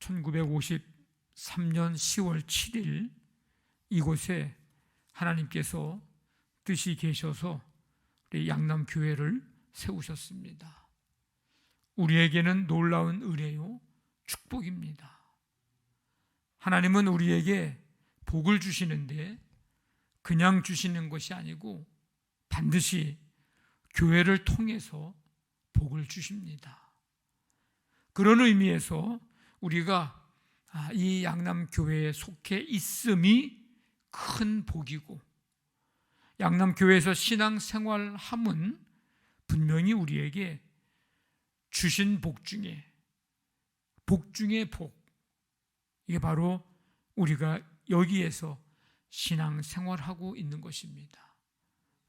1953년 10월 7일 이곳에 하나님께서 뜻이 계셔서 우리 양남교회를 세우셨습니다. 우리에게는 놀라운 은혜요, 축복입니다. 하나님은 우리에게 복을 주시는데 그냥 주시는 것이 아니고 반드시 교회를 통해서 복을 주십니다. 그런 의미에서 우리가 이 양남교회에 속해 있음이 큰 복이고, 양남교회에서 신앙생활함은 분명히 우리에게 주신 복 중에 복, 이게 바로 우리가 여기에서 신앙생활하고 있는 것입니다.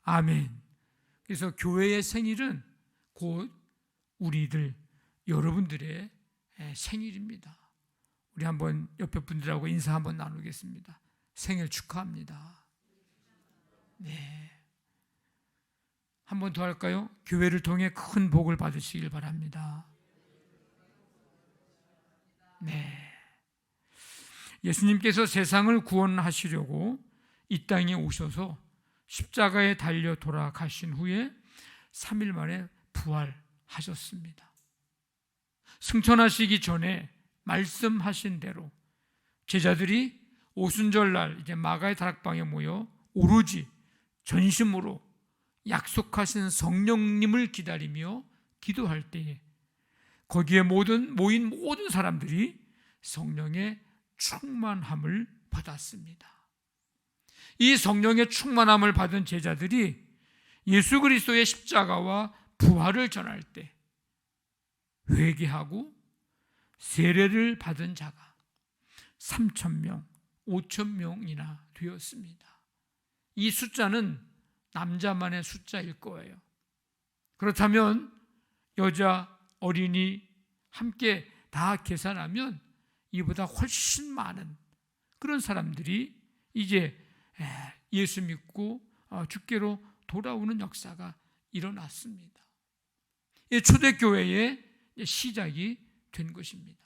아멘. 그래서 교회의 생일은 곧 우리들 여러분들의 생일입니다. 우리 한번 옆에 분들하고 인사 한번 나누겠습니다. 생일 축하합니다. 네. 한 번 더 할까요? 교회를 통해 큰 복을 받으시길 바랍니다. 네. 예수님께서 세상을 구원하시려고 이 땅에 오셔서 십자가에 달려 돌아가신 후에 3일 만에 부활하셨습니다. 승천하시기 전에 말씀하신 대로 제자들이 오순절날 이제 마가의 다락방에 모여 오로지 전심으로 약속하신 성령님을 기다리며 기도할 때에 거기에 모인 모든 사람들이 성령의 충만함을 받았습니다. 이 성령의 충만함을 받은 제자들이 예수 그리스도의 십자가와 부활을 전할 때 회개하고 세례를 받은 자가 3,000명, 5,000명이나 되었습니다. 이 숫자는 남자만의 숫자일 거예요. 그렇다면 여자, 어린이 함께 다 계산하면 이보다 훨씬 많은 그런 사람들이 이제 예수 믿고 주께로 돌아오는 역사가 일어났습니다. 초대교회의 시작이 된 것입니다.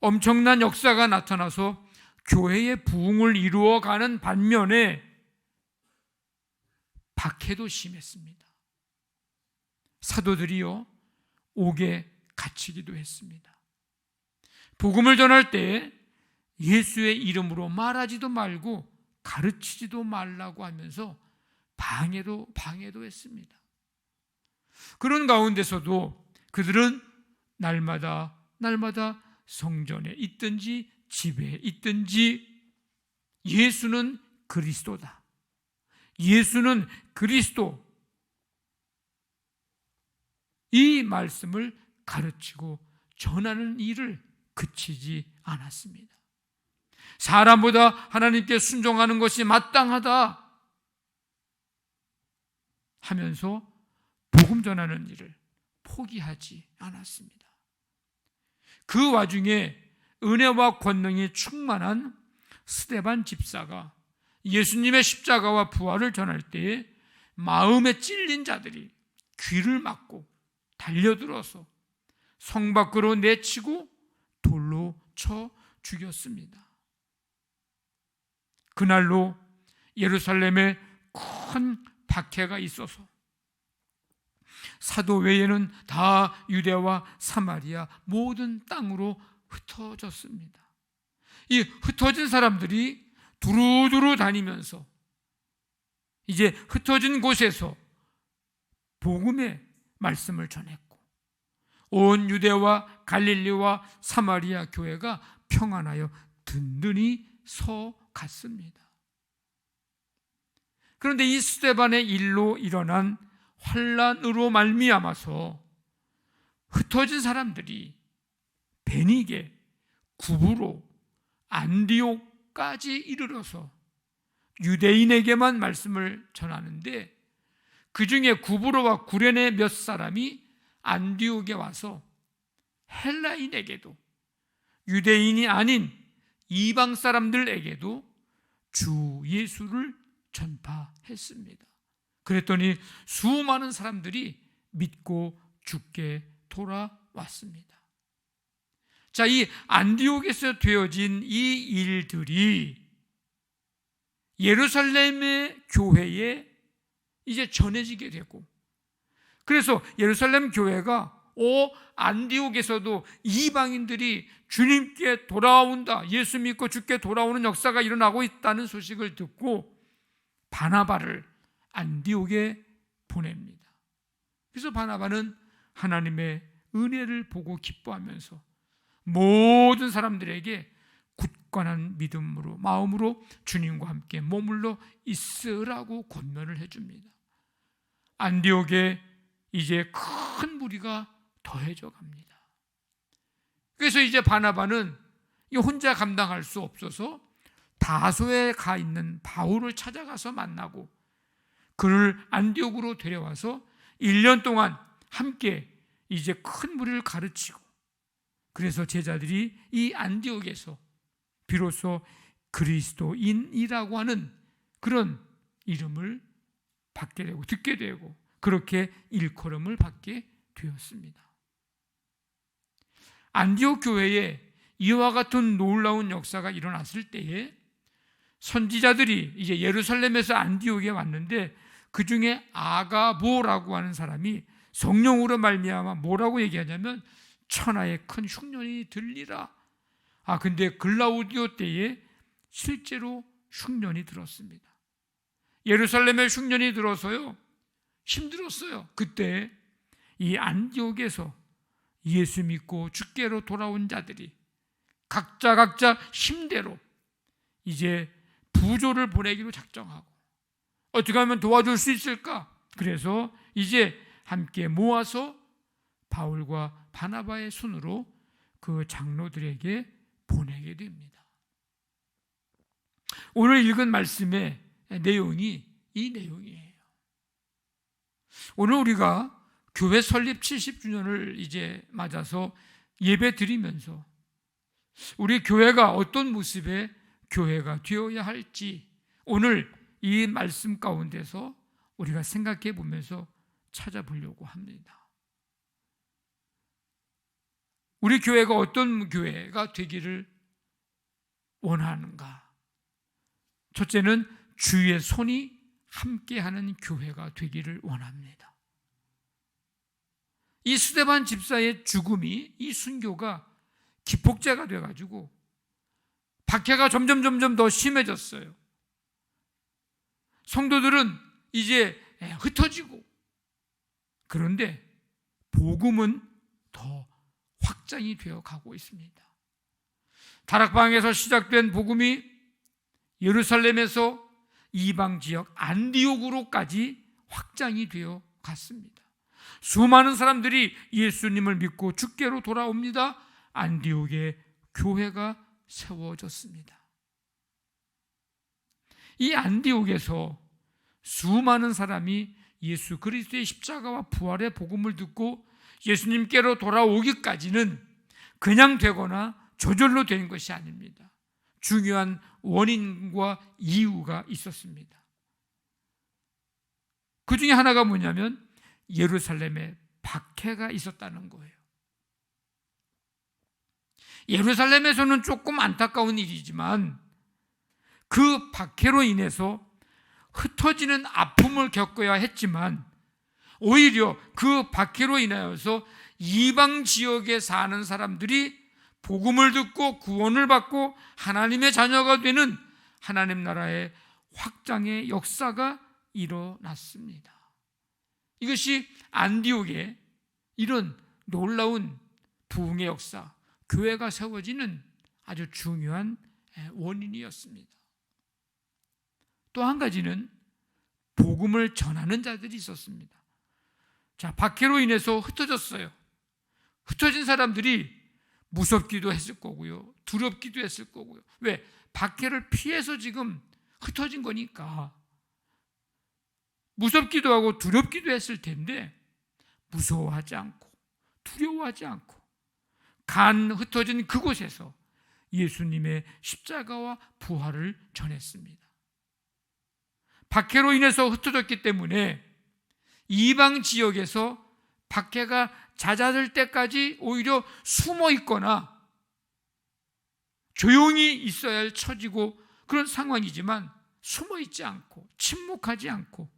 엄청난 역사가 나타나서 교회의 부흥을 이루어가는 반면에 박해도 심했습니다. 사도들이요 옥에 갇히기도 했습니다. 복음을 전할 때 예수의 이름으로 말하지도 말고 가르치지도 말라고 하면서 방해도 했습니다. 그런 가운데서도 그들은 날마다 성전에 있든지 집에 있든지 예수는 그리스도다, 예수는 그리스도, 이 말씀을 가르치고 전하는 일을 그치지 않았습니다. 사람보다 하나님께 순종하는 것이 마땅하다 하면서 복음 전하는 일을 포기하지 않았습니다. 그 와중에 은혜와 권능이 충만한 스데반 집사가 예수님의 십자가와 부활을 전할 때에 마음에 찔린 자들이 귀를 막고 달려들어서 성 밖으로 내치고 돌로 쳐 죽였습니다. 그날로 예루살렘에 큰 박해가 있어서 사도 외에는 다 유대와 사마리아 모든 땅으로 흩어졌습니다. 이 흩어진 사람들이 두루두루 다니면서 이제 흩어진 곳에서 복음의 말씀을 전했고 온 유대와 갈릴리와 사마리아 교회가 평안하여 든든히 서 갔습니다. 그런데 이 스데반의 일로 일어난 환란으로 말미암아서 흩어진 사람들이 베니게, 구브로, 안디옥까지 이르러서 유대인에게만 말씀을 전하는데 그 중에 구브로와 구레네 몇 사람이 안디옥에 와서 헬라인에게도 유대인이 아닌 이방 사람들에게도 주 예수를 전파했습니다. 그랬더니 수많은 사람들이 믿고 주께 돌아왔습니다. 자, 이 안디옥에서 되어진 이 일들이 예루살렘의 교회에 이제 전해지게 되고, 그래서 예루살렘 교회가 안디옥에서도 이방인들이 주님께 돌아온다, 예수 믿고 주께 돌아오는 역사가 일어나고 있다는 소식을 듣고 바나바를 안디옥에 보냅니다. 그래서 바나바는 하나님의 은혜를 보고 기뻐하면서 모든 사람들에게 굳건한 믿음으로, 마음으로 주님과 함께 머물러 있으라고 권면을 해줍니다. 안디옥에 이제 큰 무리가 더해져 갑니다. 그래서 이제 바나바는 혼자 감당할 수 없어서 다소에 가 있는 바울을 찾아가서 만나고 그를 안디옥으로 데려와서 1년 동안 함께 이제 큰 무리를 가르치고, 그래서 제자들이 이 안디옥에서 비로소 그리스도인이라고 하는 그런 이름을 받게 되고 듣게 되고, 그렇게 일컬음을 받게 되었습니다. 안디옥 교회에 이와 같은 놀라운 역사가 일어났을 때에 선지자들이 이제 예루살렘에서 안디옥에 왔는데, 그 중에 아가보라고 하는 사람이 성령으로 말미암아 뭐라고 얘기하냐면 천하의 큰 흉년이 들리라. 근데 글라우디오 때에 실제로 흉년이 들었습니다. 예루살렘에 흉년이 들어서요, 힘들었어요. 그때 이 안디옥에서 예수 믿고 주께로 돌아온 자들이 각자 힘대로 이제 부조를 보내기로 작정하고, 어떻게 하면 도와줄 수 있을까? 그래서 이제 함께 모아서 바울과 바나바의 손으로 그 장로들에게 보내게 됩니다. 오늘 읽은 말씀의 내용이 이 내용이에요. 오늘 우리가 교회 설립 70주년을 이제 맞아서 예배 드리면서 우리 교회가 어떤 모습의 교회가 되어야 할지 오늘 이 말씀 가운데서 우리가 생각해 보면서 찾아보려고 합니다. 우리 교회가 어떤 교회가 되기를 원하는가? 첫째는 주의 손이 함께하는 교회가 되기를 원합니다. 이 스데반 집사의 죽음이 이 순교가 기폭제가 돼가지고 박해가 점점 더 심해졌어요. 성도들은 이제 흩어지고, 그런데 복음은 더 확장이 되어 가고 있습니다. 다락방에서 시작된 복음이 예루살렘에서 이방 지역 안디옥으로까지 확장이 되어 갔습니다. 수많은 사람들이 예수님을 믿고 주께로 돌아옵니다. 안디옥에 교회가 세워졌습니다. 이 안디옥에서 수많은 사람이 예수 그리스도의 십자가와 부활의 복음을 듣고 예수님께로 돌아오기까지는 그냥 되거나 저절로 된 것이 아닙니다. 중요한 원인과 이유가 있었습니다. 그 중에 하나가 뭐냐면 예루살렘에 박해가 있었다는 거예요. 예루살렘에서는 조금 안타까운 일이지만 그 박해로 인해서 흩어지는 아픔을 겪어야 했지만, 오히려 그 박해로 인하여서 이방 지역에 사는 사람들이 복음을 듣고 구원을 받고 하나님의 자녀가 되는 하나님 나라의 확장의 역사가 일어났습니다. 이것이 안디옥의 이런 놀라운 부흥의 역사, 교회가 세워지는 아주 중요한 원인이었습니다. 또 한 가지는 복음을 전하는 자들이 있었습니다. 자, 박해로 인해서 흩어졌어요. 흩어진 사람들이 무섭기도 했을 거고요, 두렵기도 했을 거고요. 왜? 박해를 피해서 지금 흩어진 거니까 무섭기도 하고 두렵기도 했을 텐데, 무서워하지 않고 두려워하지 않고 간 흩어진 그곳에서 예수님의 십자가와 부활을 전했습니다. 박해로 인해서 흩어졌기 때문에 이방 지역에서 박해가 잦아들 때까지 오히려 숨어 있거나 조용히 있어야 할 처지고 그런 상황이지만 숨어 있지 않고 침묵하지 않고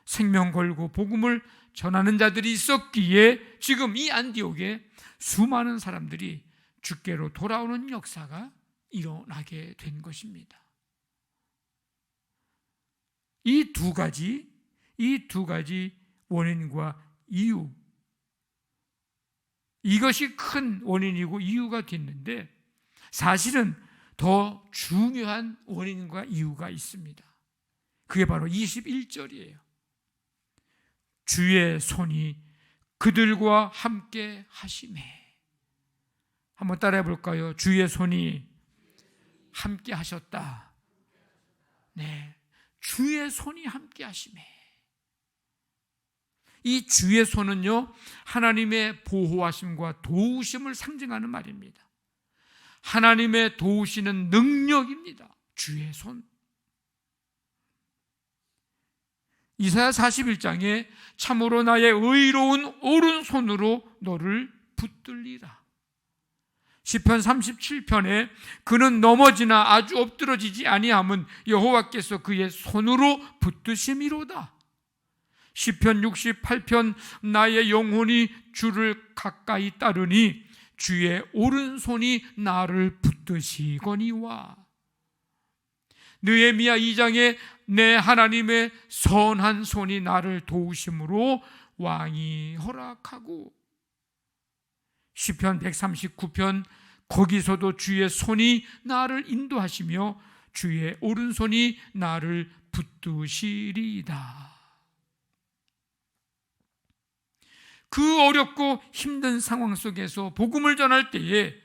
생명 걸고 복음을 전하는 자들이 있었기에 지금 이 안디옥에 수많은 사람들이 주께로 돌아오는 역사가 일어나게 된 것입니다. 이 두 가지 원인과 이유, 이것이 큰 원인이고 이유가 됐는데 사실은 더 중요한 원인과 이유가 있습니다. 그게 바로 21절이에요. 주의 손이 그들과 함께 하시매. 한번 따라해 볼까요? 주의 손이 함께 하셨다. 네, 주의 손이 함께 하시매. 이 주의 손은요, 하나님의 보호하심과 도우심을 상징하는 말입니다. 하나님의 도우시는 능력입니다. 주의 손. 이사야 41장에 참으로 나의 의로운 오른손으로 너를 붙들리라. 시편 37편에 그는 넘어지나 아주 엎드러지지 아니함은 여호와께서 그의 손으로 붙드심이로다. 시편 68편 나의 영혼이 주를 가까이 따르니 주의 오른손이 나를 붙드시거니와. 느헤미야 2장에 내 하나님의 선한 손이 나를 도우심으로 왕이 허락하고. 시편 139편 거기서도 주의 손이 나를 인도하시며 주의 오른손이 나를 붙드시리이다. 그 어렵고 힘든 상황 속에서 복음을 전할 때에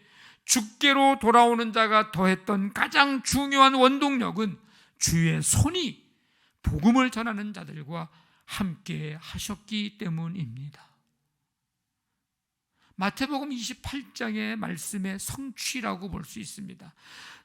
주께로 돌아오는 자가 더했던 가장 중요한 원동력은 주의 손이 복음을 전하는 자들과 함께 하셨기 때문입니다. 마태복음 28장의 말씀의 성취라고 볼 수 있습니다.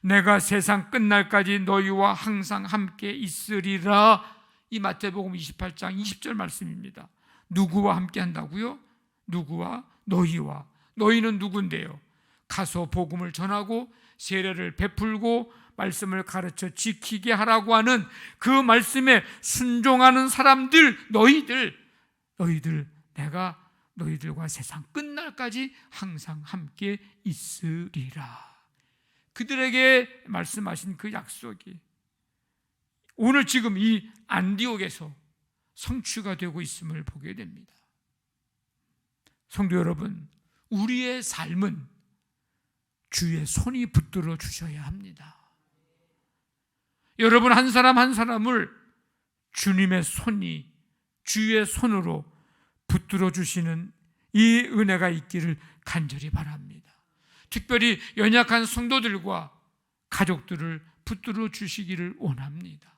내가 세상 끝날까지 너희와 항상 함께 있으리라. 이 마태복음 28장 20절 말씀입니다. 누구와 함께 한다고요? 누구와? 너희와. 너희는 누군데요? 가서 복음을 전하고 세례를 베풀고 말씀을 가르쳐 지키게 하라고 하는 그 말씀에 순종하는 사람들, 너희들 내가 너희들과 세상 끝날까지 항상 함께 있으리라. 그들에게 말씀하신 그 약속이 오늘 지금 이 안디옥에서 성취가 되고 있음을 보게 됩니다. 성도 여러분, 우리의 삶은 주의 손이 붙들어 주셔야 합니다. 여러분 한 사람 한 사람을 주님의 손이 주의 손으로 붙들어 주시는 이 은혜가 있기를 간절히 바랍니다. 특별히 연약한 성도들과 가족들을 붙들어 주시기를 원합니다.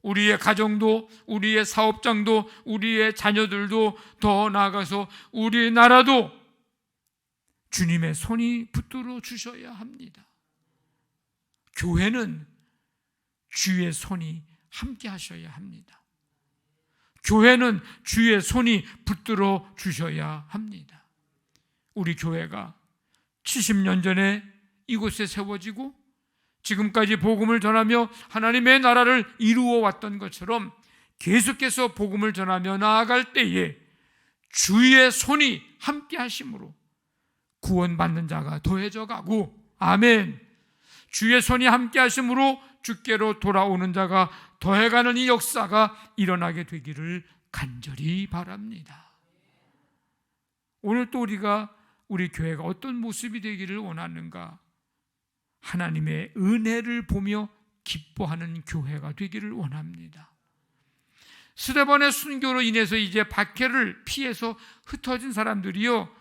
우리의 가정도, 우리의 사업장도, 우리의 자녀들도, 더 나아가서 우리 나라도 주님의 손이 붙들어 주셔야 합니다. 교회는 주의 손이 함께 하셔야 합니다. 교회는 주의 손이 붙들어 주셔야 합니다. 우리 교회가 70년 전에 이곳에 세워지고 지금까지 복음을 전하며 하나님의 나라를 이루어 왔던 것처럼 계속해서 복음을 전하며 나아갈 때에 주의 손이 함께 하심으로 구원받는 자가 더해져 가고, 아멘. 주의 손이 함께 하심으로 주께로 돌아오는 자가 더해가는 이 역사가 일어나게 되기를 간절히 바랍니다. 오늘 또 우리 교회가 어떤 모습이 되기를 원하는가? 하나님의 은혜를 보며 기뻐하는 교회가 되기를 원합니다. 스데반의 순교로 인해서 이제 박해를 피해서 흩어진 사람들이요,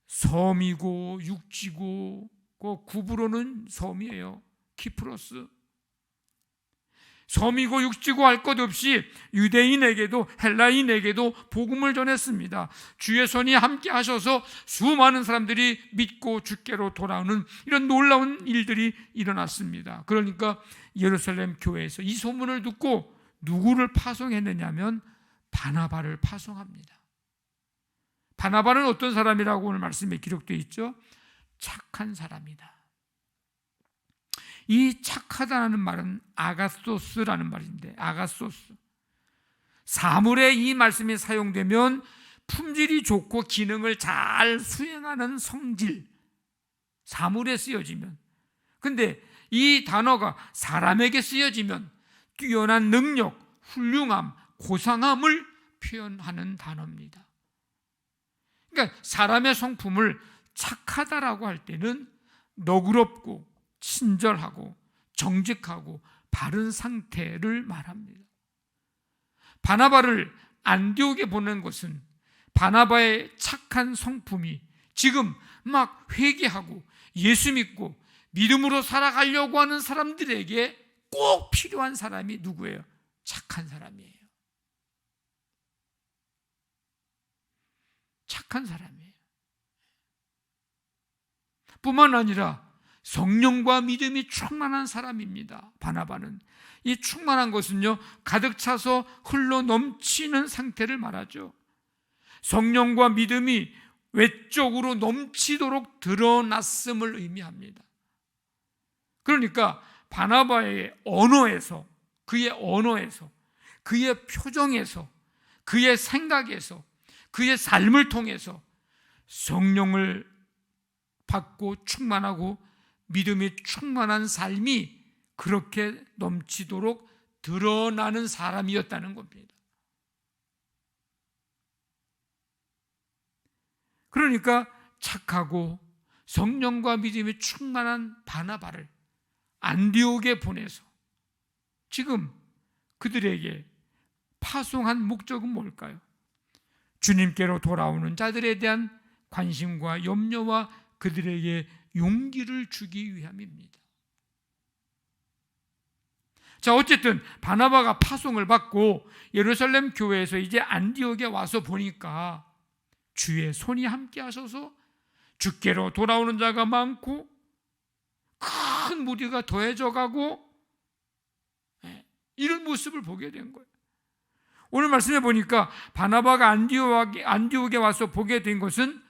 섬이고 육지고 그 구부로는 섬이에요. 키프로스. 섬이고 육지고 할 것 없이 유대인에게도 헬라인에게도 복음을 전했습니다. 주의 손이 함께 하셔서 수많은 사람들이 믿고 주께로 돌아오는 이런 놀라운 일들이 일어났습니다. 그러니까 예루살렘 교회에서 이 소문을 듣고 누구를 파송했느냐면 바나바를 파송합니다. 바나바는 어떤 사람이라고 오늘 말씀에 기록되어 있죠? 착한 사람이다. 이 착하다는 말은 아가소스라는 말인데, 아가소스. 사물에 이 말씀이 사용되면 품질이 좋고 기능을 잘 수행하는 성질, 사물에 쓰여지면. 근데 이 단어가 사람에게 쓰여지면 뛰어난 능력, 훌륭함, 고상함을 표현하는 단어입니다. 그러니까 사람의 성품을 착하다라고 할 때는 너그럽고 친절하고 정직하고 바른 상태를 말합니다. 바나바를 안디옥에 보낸 것은 바나바의 착한 성품이 지금 막 회개하고 예수 믿고 믿음으로 살아가려고 하는 사람들에게 꼭 필요한 사람이 누구예요? 착한 사람이에요. 착한 사람이에요. 뿐만 아니라 성령과 믿음이 충만한 사람입니다. 바나바는. 이 충만한 것은요, 가득 차서 흘러 넘치는 상태를 말하죠. 성령과 믿음이 외적으로 넘치도록 드러났음을 의미합니다. 그러니까 바나바의 언어에서, 그의 표정에서, 그의 생각에서, 그의 삶을 통해서 성령을 받고 충만하고 믿음이 충만한 삶이 그렇게 넘치도록 드러나는 사람이었다는 겁니다. 그러니까 착하고 성령과 믿음이 충만한 바나바를 안디옥에 보내서 지금 그들에게 파송한 목적은 뭘까요? 주님께로 돌아오는 자들에 대한 관심과 염려와 그들에게 용기를 주기 위함입니다. 자, 어쨌든 바나바가 파송을 받고 예루살렘 교회에서 이제 안디옥에 와서 보니까 주의 손이 함께 하셔서 주께로 돌아오는 자가 많고 큰 무리가 더해져 가고 이런 모습을 보게 된 거예요. 오늘 말씀해 보니까 바나바가 안디옥에 와서 보게 된 것은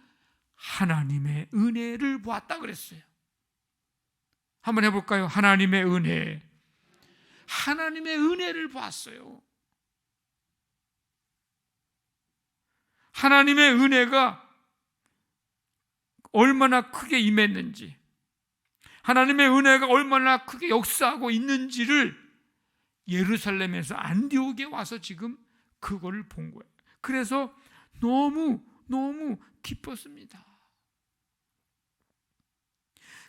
하나님의 은혜를 보았다 그랬어요. 한번 해볼까요? 하나님의 은혜. 하나님의 은혜를 보았어요. 하나님의 은혜가 얼마나 크게 임했는지, 하나님의 은혜가 얼마나 크게 역사하고 있는지를 예루살렘에서 안디옥에 와서 지금 그걸 본 거예요. 그래서 너무 기뻤습니다.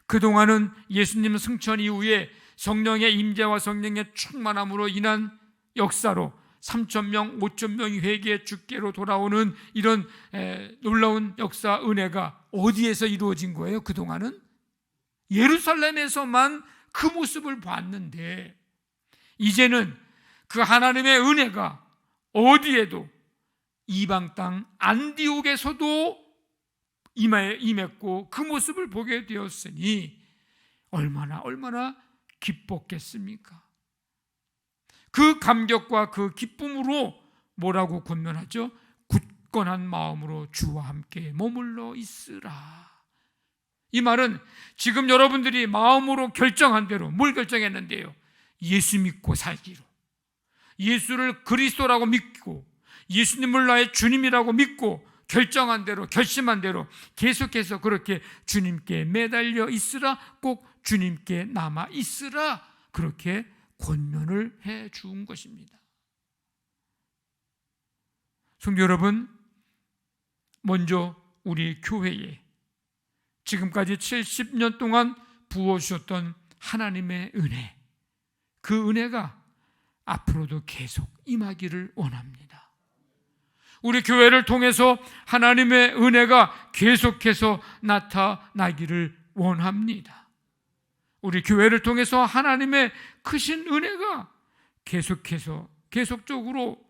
그동안은 예수님 승천 이후에 성령의 임재와 성령의 충만함으로 인한 역사로 3,000명, 5,000명이 회개의 주께로 돌아오는 이런 놀라운 역사, 은혜가 어디에서 이루어진 거예요? 그동안은 예루살렘에서만 그 모습을 봤는데 이제는 그 하나님의 은혜가 어디에도 이방 땅 안디옥에서도 임했고 그 모습을 보게 되었으니 얼마나 기뻤겠습니까? 그 감격과 그 기쁨으로 뭐라고 권면하죠? 굳건한 마음으로 주와 함께 머물러 있으라. 이 말은 지금 여러분들이 마음으로 결정한 대로 뭘 결정했는데요? 예수 믿고 살기로, 예수를 그리스도라고 믿고 예수님을 나의 주님이라고 믿고 결정한 대로, 결심한 대로 계속해서 그렇게 주님께 매달려 있으라, 꼭 주님께 남아 있으라, 그렇게 권면을 해 준 것입니다. 성도 여러분, 먼저 우리 교회에 지금까지 70년 동안 부어주셨던 하나님의 은혜, 그 은혜가 앞으로도 계속 임하기를 원합니다. 우리 교회를 통해서 하나님의 은혜가 계속해서 나타나기를 원합니다. 우리 교회를 통해서 하나님의 크신 은혜가 계속적으로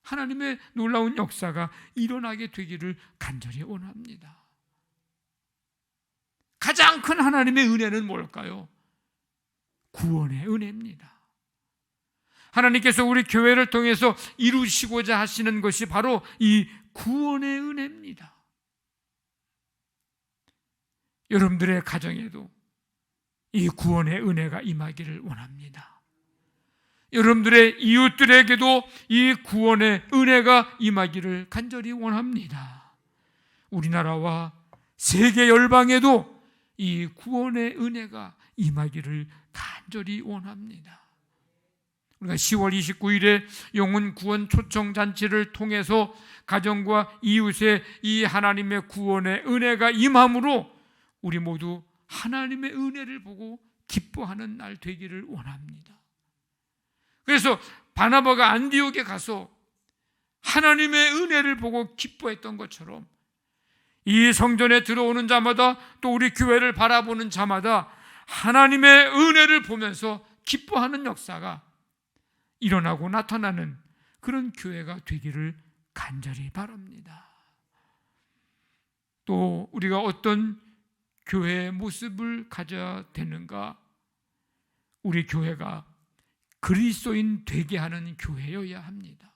하나님의 놀라운 역사가 일어나게 되기를 간절히 원합니다. 가장 큰 하나님의 은혜는 뭘까요? 구원의 은혜입니다. 하나님께서 우리 교회를 통해서 이루시고자 하시는 것이 바로 이 구원의 은혜입니다. 여러분들의 가정에도, 이 구원의 은혜가 임하기를 원합니다. 여러분들의 이웃들에게도 이 구원의 은혜가 임하기를 간절히 원합니다. 우리나라와 세계 열방에도 이 구원의 은혜가 임하기를 간절히 원합니다. 우리가 10월 29일에 영혼 구원 초청 잔치를 통해서 가정과 이웃의 이 하나님의 구원의 은혜가 임함으로 우리 모두 하나님의 은혜를 보고 기뻐하는 날 되기를 원합니다. 그래서 바나바가 안디옥에 가서 하나님의 은혜를 보고 기뻐했던 것처럼 이 성전에 들어오는 자마다 또 우리 교회를 바라보는 자마다 하나님의 은혜를 보면서 기뻐하는 역사가 일어나고 나타나는 그런 교회가 되기를 간절히 바랍니다. 또 우리가 어떤 교회의 모습을 가져야 되는가? 우리 교회가 그리스도인 되게 하는 교회여야 합니다.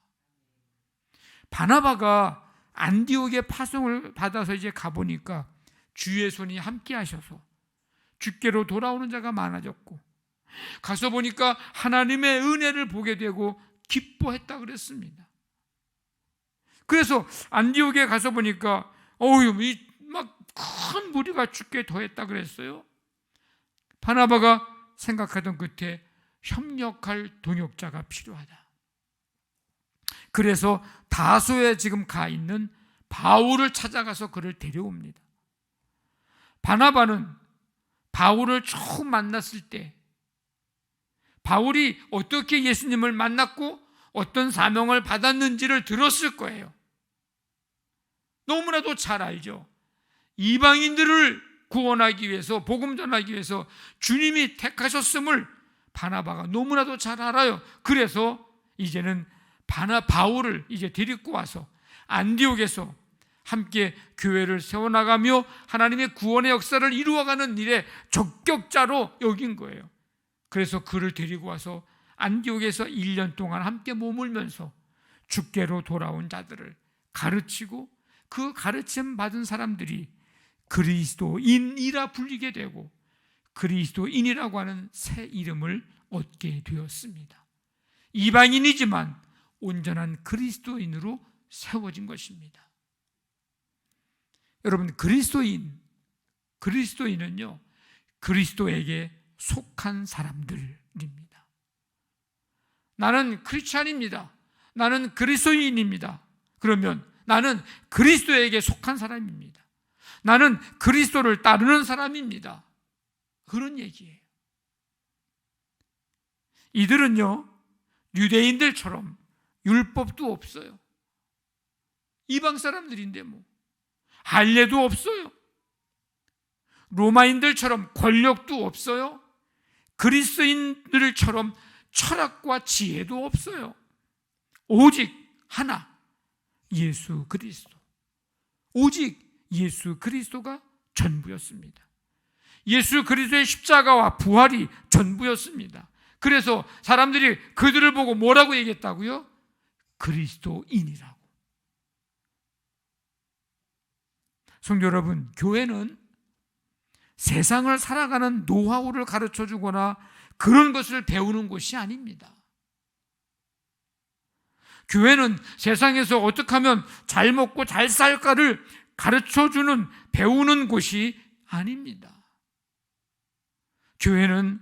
바나바가 안디옥의 파송을 받아서 이제 가보니까 주의 손이 함께 하셔서 주께로 돌아오는 자가 많아졌고, 가서 보니까 하나님의 은혜를 보게 되고 기뻐했다 그랬습니다. 그래서 안디옥에 가서 보니까 막 큰 무리가 죽게 더했다 그랬어요. 바나바가 생각하던 끝에 협력할 동역자가 필요하다. 그래서 다소에 지금 가 있는 바울을 찾아가서 그를 데려옵니다. 바나바는 바울을 처음 만났을 때 바울이 어떻게 예수님을 만났고 어떤 사명을 받았는지를 들었을 거예요. 너무나도 잘 알죠. 이방인들을 구원하기 위해서, 복음 전하기 위해서 주님이 택하셨음을 바나바가 너무나도 잘 알아요. 그래서 이제는 바울을 이제 데리고 와서 안디옥에서 함께 교회를 세워나가며 하나님의 구원의 역사를 이루어가는 일에 적격자로 여긴 거예요. 그래서 그를 데리고 와서 안디옥에서 1년 동안 함께 머물면서 주께로 돌아온 자들을 가르치고, 그 가르침 받은 사람들이 그리스도인이라 불리게 되고 그리스도인이라고 하는 새 이름을 얻게 되었습니다. 이방인이지만 온전한 그리스도인으로 세워진 것입니다. 여러분, 그리스도인은요, 그리스도에게 속한 사람들입니다. 나는 크리스찬입니다. 나는 그리스도인입니다. 그러면 나는 그리스도에게 속한 사람입니다. 나는 그리스도를 따르는 사람입니다. 그런 얘기예요. 이들은요, 유대인들처럼 율법도 없어요. 이방 사람들인데 할례도 없어요. 로마인들처럼 권력도 없어요. 그리스도인들처럼 철학과 지혜도 없어요. 오직 하나, 예수 그리스도. 오직 예수 그리스도가 전부였습니다. 예수 그리스도의 십자가와 부활이 전부였습니다. 그래서 사람들이 그들을 보고 뭐라고 얘기했다고요? 그리스도인이라고. 성도 여러분, 교회는 세상을 살아가는 노하우를 가르쳐 주거나 그런 것을 배우는 곳이 아닙니다. 교회는 세상에서 어떻게 하면 잘 먹고 잘 살까를 가르쳐주는, 배우는 곳이 아닙니다. 교회는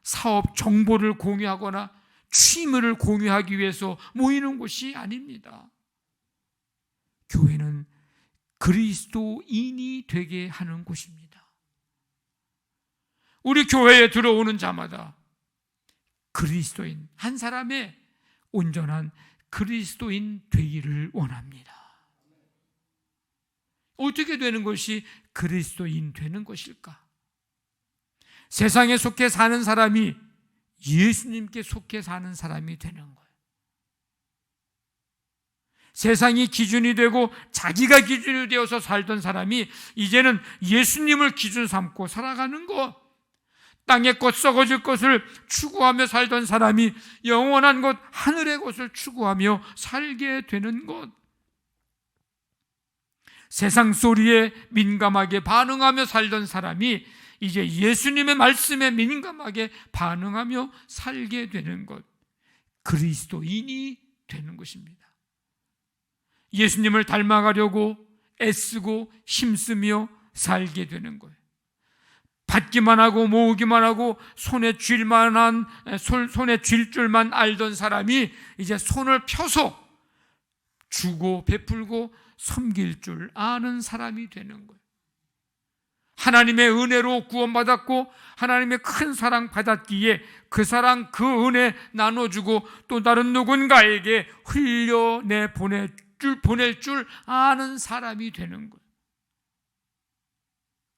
사업 정보를 공유하거나 취미를 공유하기 위해서 모이는 곳이 아닙니다. 교회는 그리스도인이 되게 하는 곳입니다. 우리 교회에 들어오는 자마다 그리스도인, 한 사람의 온전한 그리스도인 되기를 원합니다. 어떻게 되는 것이 그리스도인 되는 것일까? 세상에 속해 사는 사람이 예수님께 속해 사는 사람이 되는 거예요. 세상이 기준이 되고 자기가 기준이 되어서 살던 사람이 이제는 예수님을 기준 삼고 살아가는 것. 땅의 것, 썩어질 것을 추구하며 살던 사람이 영원한 것, 하늘의 것을 추구하며 살게 되는 것. 세상 소리에 민감하게 반응하며 살던 사람이 이제 예수님의 말씀에 민감하게 반응하며 살게 되는 것, 그리스도인이 되는 것입니다. 예수님을 닮아가려고 애쓰고 힘쓰며 살게 되는 거예요. 받기만 하고 모으기만 하고 손에 쥘 줄만 알던 사람이 이제 손을 펴서 주고 베풀고 섬길 줄 아는 사람이 되는 거예요. 하나님의 은혜로 구원받았고 하나님의 큰 사랑 받았기에 그 사랑, 그 은혜 나눠주고 또 다른 누군가에게 흘려내 보낼 줄 아는 사람이 되는 거예요.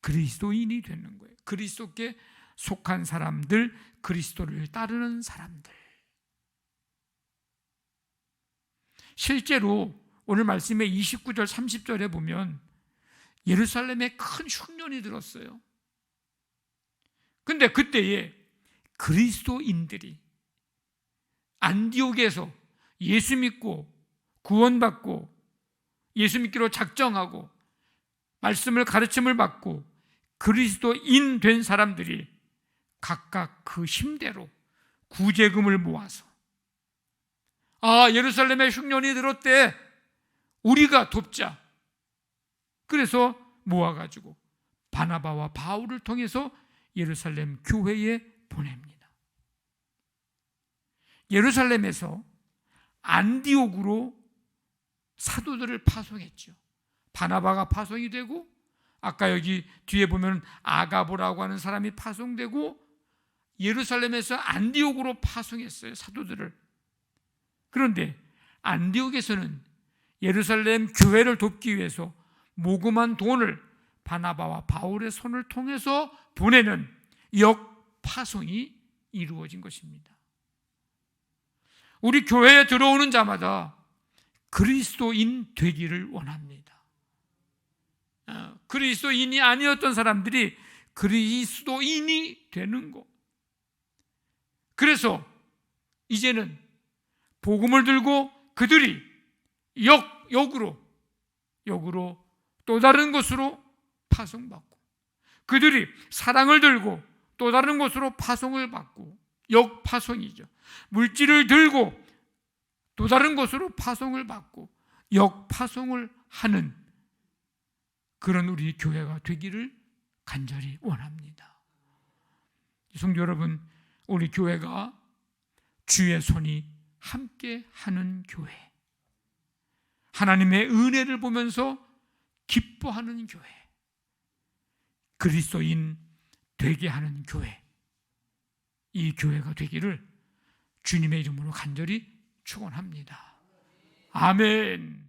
그리스도인이 되는 거예요. 그리스도께 속한 사람들, 그리스도를 따르는 사람들. 실제로 오늘 말씀의 29절 30절에 보면 예루살렘에 큰 흉년이 들었어요. 근데 그때에 그리스도인들이 안디옥에서 예수 믿고 구원받고 예수 믿기로 작정하고 말씀을 가르침을 받고 그리스도인 된 사람들이 각각 그 힘대로 구제금을 모아서 예루살렘에 흉년이 들었대, 우리가 돕자. 그래서 모아가지고 바나바와 바울을 통해서 예루살렘 교회에 보냅니다. 예루살렘에서 안디옥으로 사도들을 파송했죠. 바나바가 파송이 되고 아까 여기 뒤에 보면 아가보라고 하는 사람이 파송되고 예루살렘에서 안디옥으로 파송했어요, 사도들을. 그런데 안디옥에서는 예루살렘 교회를 돕기 위해서 모금한 돈을 바나바와 바울의 손을 통해서 보내는 역파송이 이루어진 것입니다. 우리 교회에 들어오는 자마다 그리스도인 되기를 원합니다. 그리스도인이 아니었던 사람들이 그리스도인이 되는 것. 그래서 이제는 복음을 들고 그들이 역으로 또 다른 곳으로 파송받고, 그들이 사랑을 들고 또 다른 곳으로 파송을 받고, 역파송이죠. 물질을 들고 또 다른 곳으로 파송을 받고 역파송을 하는 그런 우리 교회가 되기를 간절히 원합니다. 성도 여러분, 우리 교회가 주의 손이 함께 하는 교회, 하나님의 은혜를 보면서 기뻐하는 교회, 그리스도인 되게 하는 교회, 이 교회가 되기를 주님의 이름으로 간절히 축원합니다. 아멘.